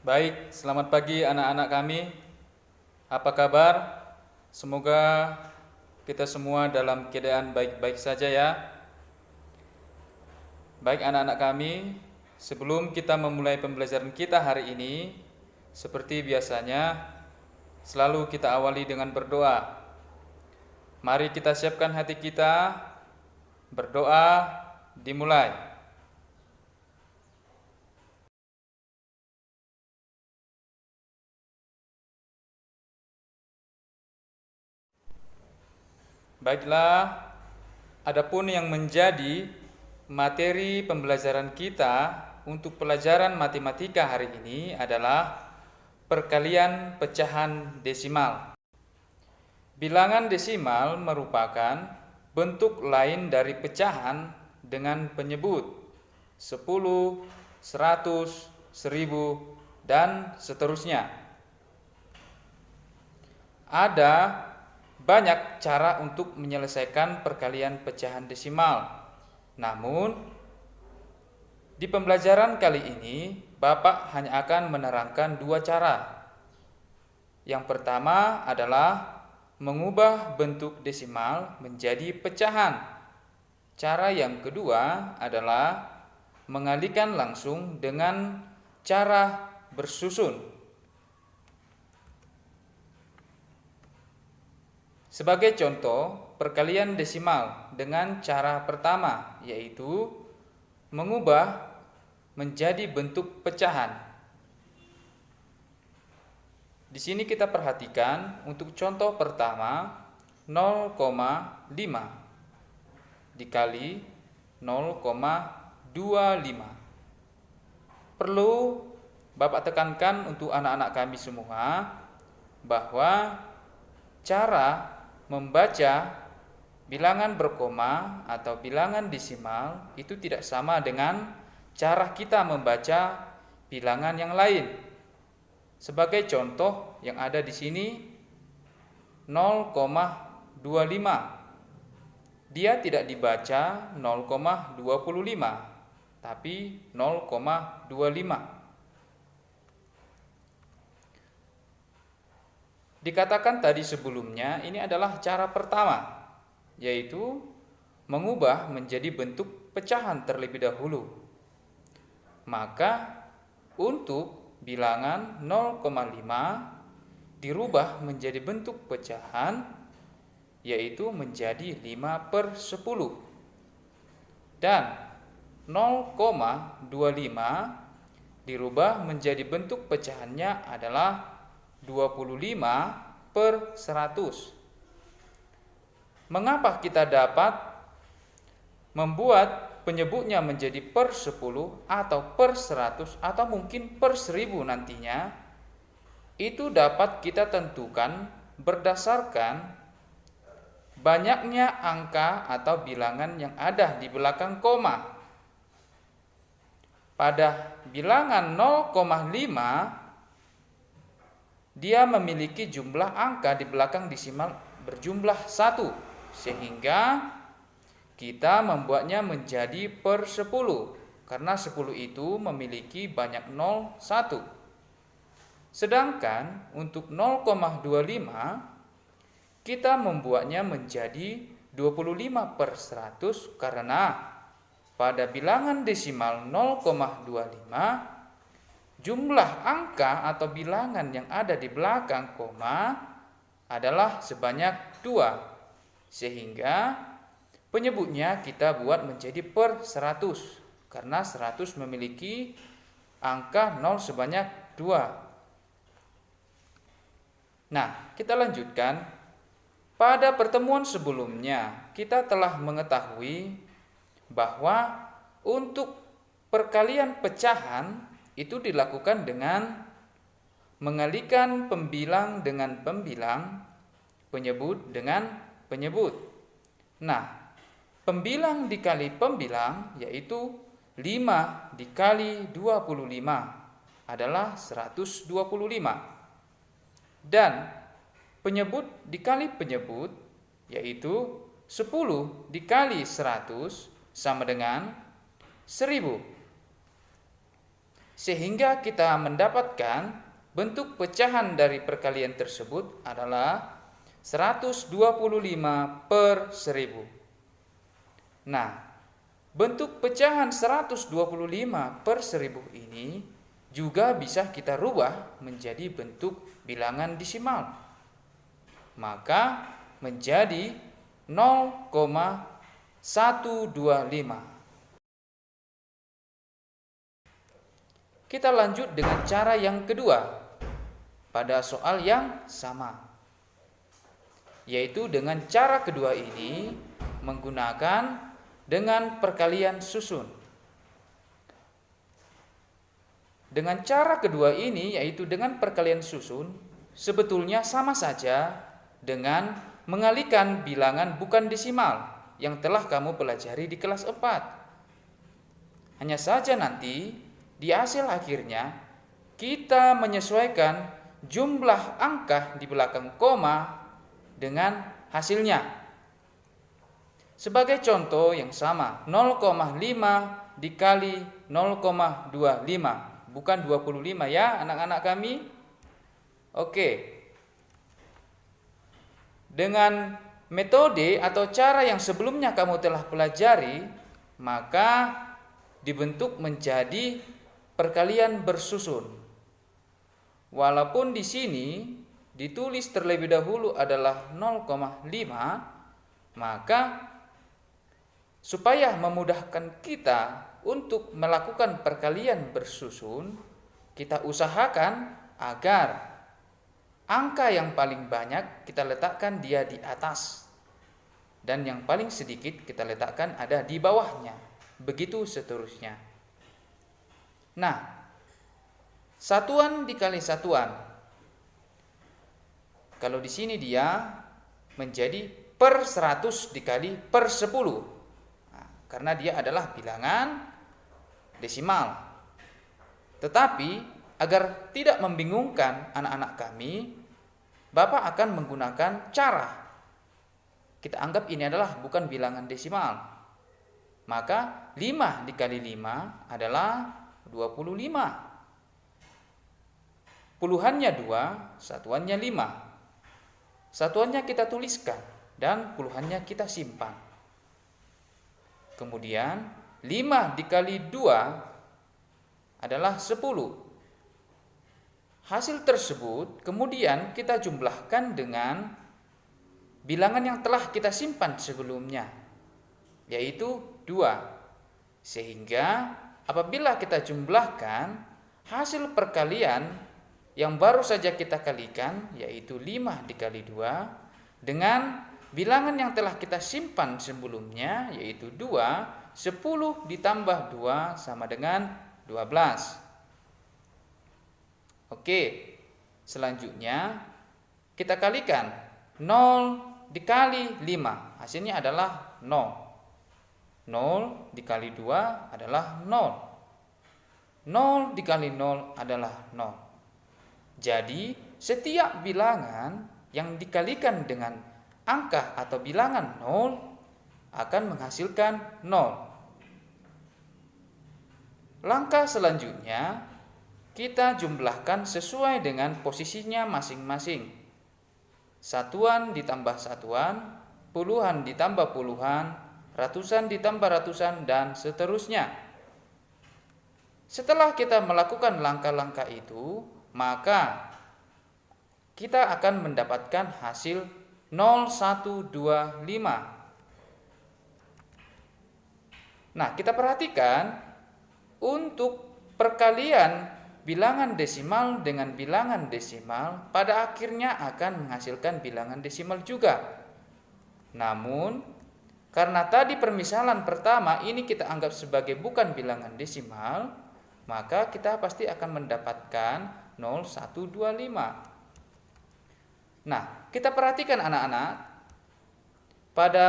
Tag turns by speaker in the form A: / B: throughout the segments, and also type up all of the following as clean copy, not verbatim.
A: Baik, selamat pagi anak-anak kami. Apa kabar? Semoga kita semua dalam keadaan baik-baik saja ya. Baik anak-anak kami, sebelum kita memulai pembelajaran kita hari ini, seperti biasanya, selalu kita awali dengan berdoa. Mari kita siapkan hati kita, berdoa, dimulai. Baiklah, adapun yang menjadi materi pembelajaran kita untuk pelajaran matematika hari ini adalah perkalian pecahan desimal. Bilangan desimal merupakan bentuk lain dari pecahan dengan penyebut 10, 100, 1000, dan seterusnya. Ada banyak cara untuk menyelesaikan perkalian pecahan desimal. Namun, di pembelajaran kali ini, Bapak hanya akan menerangkan dua cara. Yang pertama adalah mengubah bentuk desimal menjadi pecahan. Cara yang kedua adalah mengalihkan langsung dengan cara bersusun. Sebagai contoh, perkalian desimal dengan cara pertama, yaitu mengubah menjadi bentuk pecahan. Di sini kita perhatikan untuk contoh pertama 0,5 dikali 0,25. Perlu Bapak tekankan untuk anak-anak kami semua bahwa cara membaca bilangan berkoma atau bilangan desimal itu tidak sama dengan cara kita membaca bilangan yang lain. Sebagai contoh yang ada di sini 0,25. Dia tidak dibaca 0,25, tapi 0,25. Dikatakan tadi sebelumnya, ini adalah cara pertama, yaitu mengubah menjadi bentuk pecahan terlebih dahulu. Maka untuk bilangan 0,5 dirubah menjadi bentuk pecahan, yaitu menjadi 5/10. Dan 0,25 dirubah menjadi bentuk pecahannya adalah 25/100. Mengapa kita dapat membuat penyebutnya menjadi per 10 atau per 100 atau mungkin per 1000 nantinya? Itu dapat kita tentukan berdasarkan banyaknya angka atau bilangan yang ada di belakang koma. Pada bilangan 0,5 dia memiliki jumlah angka di belakang desimal berjumlah 1, sehingga kita membuatnya menjadi per 10, karena 10 itu memiliki banyak 0, 1. Sedangkan untuk 0,25 kita membuatnya menjadi 25/100 karena pada bilangan desimal 0,25 jumlah angka atau bilangan yang ada di belakang koma adalah sebanyak 2, sehingga penyebutnya kita buat menjadi per 100 karena 100 memiliki angka 0 sebanyak 2. Nah, kita lanjutkan. Pada pertemuan sebelumnya kita telah mengetahui bahwa untuk perkalian pecahan itu dilakukan dengan mengalihkan pembilang dengan pembilang, penyebut dengan penyebut. Nah, pembilang dikali pembilang yaitu 5 dikali 25 adalah 125. Dan penyebut dikali penyebut yaitu 10 dikali 100 sama dengan 1000.
B: sehingga kita mendapatkan bentuk pecahan dari perkalian tersebut adalah 125 per 1000. Nah, bentuk pecahan 125 per 1000 ini juga bisa kita rubah menjadi bentuk bilangan desimal. Maka menjadi 0,125. Kita lanjut dengan cara yang kedua pada soal yang sama, yaitu dengan cara kedua ini menggunakan dengan perkalian susun. Dengan cara kedua ini, yaitu dengan perkalian susun, sebetulnya sama saja dengan mengalihkan bilangan bukan desimal yang telah kamu pelajari di kelas 4. Hanya saja nanti di hasil akhirnya kita menyesuaikan jumlah angka di belakang koma dengan hasilnya. Sebagai contoh yang sama, 0,5 dikali 0,25, bukan 25 ya anak-anak kami. Oke. Dengan metode atau cara yang sebelumnya kamu telah pelajari, maka dibentuk menjadi perkalian bersusun. Walaupun di sini ditulis terlebih dahulu adalah 0,5, maka supaya memudahkan kita untuk melakukan perkalian bersusun, kita usahakan agar angka yang paling banyak kita letakkan dia di atas dan yang paling sedikit kita letakkan ada di bawahnya. Begitu seterusnya. Nah, satuan dikali satuan. Kalau di sini dia menjadi per 100 dikali per 10. Nah, karena dia adalah bilangan desimal. Tetapi agar tidak membingungkan anak-anak kami, Bapak akan menggunakan cara. Kita anggap ini adalah bukan bilangan desimal. Maka 5 dikali 5 adalah 25. Puluhannya 2, satuannya 5. Satuannya kita tuliskan dan puluhannya kita simpan. Kemudian 5 dikali 2 adalah 10. Hasil tersebut kemudian kita jumlahkan dengan bilangan yang telah kita simpan sebelumnya, yaitu 2. Sehingga apabila kita jumlahkan hasil perkalian yang baru saja kita kalikan, yaitu 5 dikali 2, dengan bilangan yang telah kita simpan sebelumnya, yaitu 2, 10 ditambah 2 sama dengan 12. Oke, selanjutnya kita kalikan 0 dikali 5, hasilnya adalah 0. 0 dikali 2 adalah 0. 0 dikali 0 adalah 0. Jadi setiap bilangan yang dikalikan dengan angka atau bilangan 0 akan menghasilkan 0. Langkah selanjutnya kita jumlahkan sesuai dengan posisinya masing-masing. Satuan ditambah satuan, puluhan ditambah puluhan, ratusan ditambah ratusan, dan seterusnya. Setelah kita melakukan langkah-langkah itu, maka kita akan mendapatkan hasil 0125. Nah, kita perhatikan untuk perkalian bilangan desimal dengan bilangan desimal pada akhirnya akan menghasilkan bilangan desimal juga. Namun karena tadi permisalan pertama ini kita anggap sebagai bukan bilangan desimal, maka kita pasti akan mendapatkan 0125. Nah, kita perhatikan anak-anak pada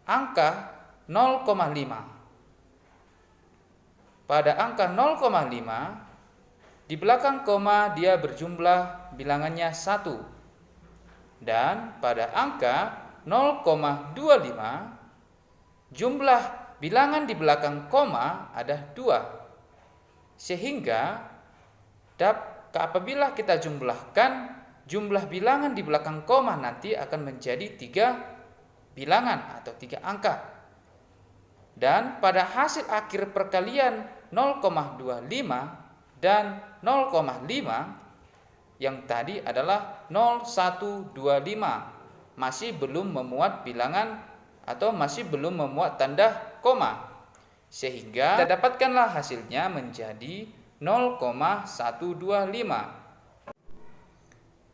B: angka 0,5. Pada angka 0,5 di belakang koma dia berjumlah bilangannya 1. Dan pada angka 0,25 jumlah bilangan di belakang koma ada 2.
A: Sehingga apabila kita jumlahkan, jumlah bilangan di belakang koma nanti akan menjadi 3 bilangan atau 3 angka. Dan pada hasil akhir perkalian 0,25 dan 0,5 yang tadi adalah 0125, masih belum memuat bilangan atau masih belum memuat tanda koma, sehingga kita dapatkanlah hasilnya menjadi 0,125.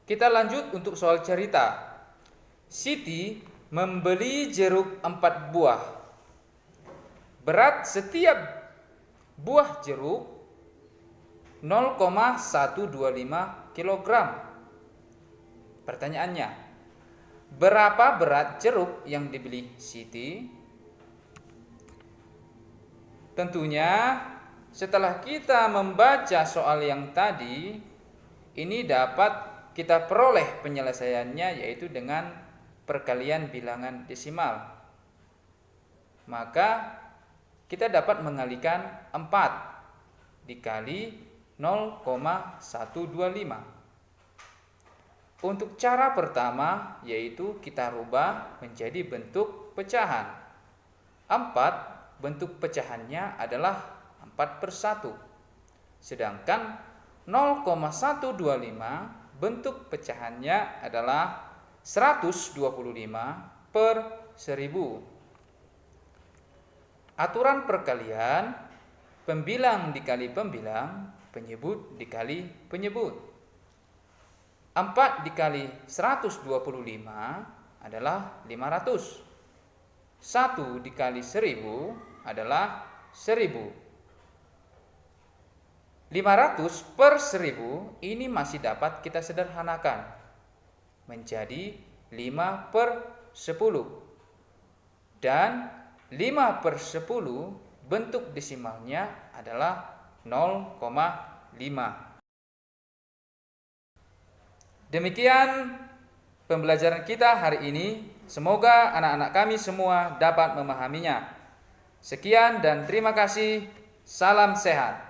A: Kita lanjut untuk soal cerita. Siti membeli jeruk 4 buah. Berat setiap buah jeruk 0,125 kg. Pertanyaannya, berapa berat jeruk yang dibeli Siti? Tentunya setelah kita membaca soal yang tadi, ini dapat kita peroleh penyelesaiannya, yaitu dengan perkalian bilangan desimal. Maka kita dapat mengalikan 4 dikali 0,125. Untuk cara pertama, yaitu kita rubah menjadi bentuk pecahan. 4 bentuk pecahannya adalah 4/1. Sedangkan 0,125 bentuk pecahannya adalah 125/1000. Aturan perkalian, pembilang dikali pembilang, penyebut dikali penyebut. 4 dikali 125 adalah 500. 1 dikali 1000 adalah 1000. 500/1000 ini masih dapat kita sederhanakan menjadi 5/10. Dan 5/10 bentuk desimalnya adalah 0,5. Demikian pembelajaran kita hari ini. Semoga anak-anak kami semua dapat memahaminya. Sekian dan terima kasih. Salam sehat.